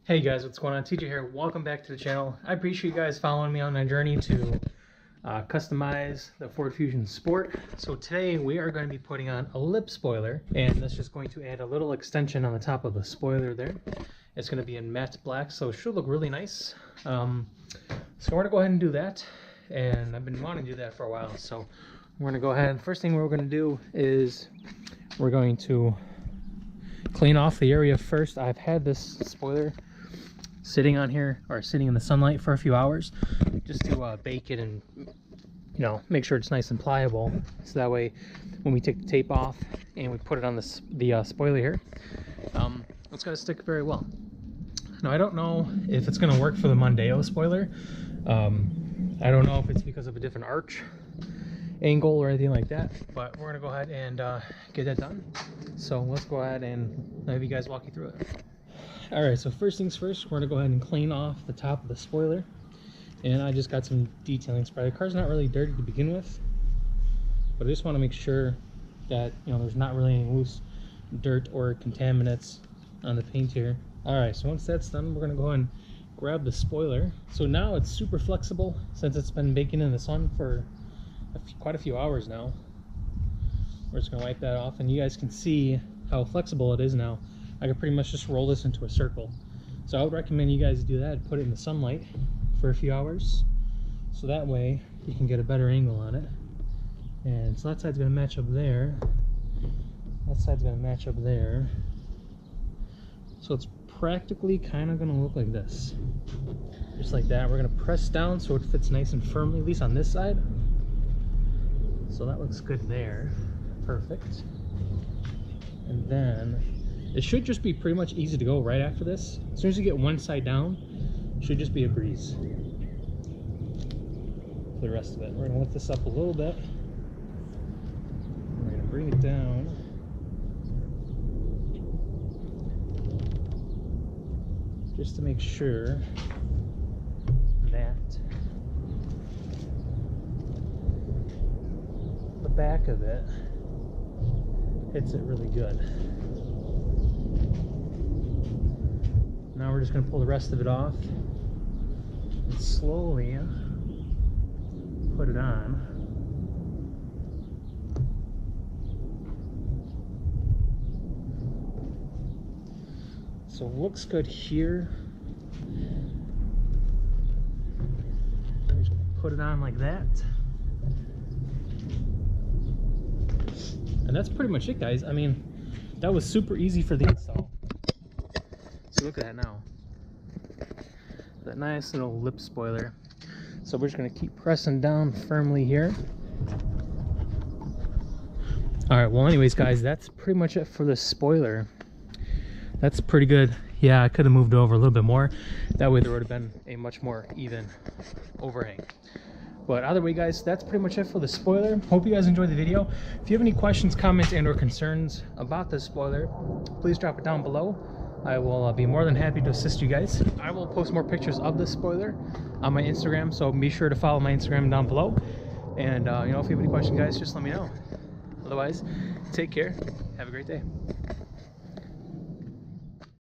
Hey guys, what's going on? TJ here. Welcome back to the channel. I appreciate you guys following me on my journey to customize the Ford Fusion Sport. So today we are going to be putting on a lip spoiler, and that's just going to add a little extension on the top of the spoiler there. It's going to be in matte black, so it should look really nice. So we're going to go ahead and do that, and I've been wanting to do that for a while. So we're going to go ahead. First thing we're going to do is we're going to clean off the area first. I've had this spoiler sitting on here, or sitting in the sunlight for a few hours, just to bake it and, you know, make sure it's nice and pliable, so that way when we take the tape off and we put it on the spoiler here, it's going to stick very well. Now I don't know if it's going to work for the Mondeo spoiler. I don't know if it's because of a different arch angle or anything like that, but we're going to go ahead and get that done. So let's go ahead and have you guys walk you through it. Alright, so first things first, we're going to go ahead and clean off the top of the spoiler. And I just got some detailing spray. The car's not really dirty to begin with, but I just want to make sure that, you know, there's not really any loose dirt or contaminants on the paint here. Alright, so once that's done, we're going to go ahead and grab the spoiler. So now it's super flexible since it's been baking in the sun for quite a few hours now. We're just going to wipe that off, and you guys can see how flexible it is now. I can pretty much just roll this into a circle. So I would recommend you guys do that and put it in the sunlight for a few hours, so that way you can get a better angle on it. And so that side's going to match up there. That side's going to match up there. So it's practically kind of going to look like this. Just like that. We're going to press down so it fits nice and firmly, at least on this side. So that looks good there. Perfect. And then it should just be pretty much easy to go right after this. As soon as you get one side down, it should just be a breeze for the rest of it. We're going to lift this up a little bit. We're going to bring it down. Just to make sure that the back of it hits it really good. Now we're just going to pull the rest of it off and slowly put it on. So it looks good here. We're just going to put it on like that. And that's pretty much it, guys. I mean, that was super easy for the install. So look at that now. That nice little lip spoiler. So we're just going to keep pressing down firmly here. Alright, well anyways guys, that's pretty much it for the spoiler. That's pretty good. Yeah, I could have moved over a little bit more. That way there would have been a much more even overhang. But either way guys, that's pretty much it for the spoiler. Hope you guys enjoyed the video. If you have any questions, comments, and or concerns about the spoiler, please drop it down below. I will be more than happy to assist you guys. I will post more pictures of this spoiler on my Instagram, so be sure to follow my Instagram down below. And you know, if you have any questions guys, just let me know. Otherwise, take care. Have a great day.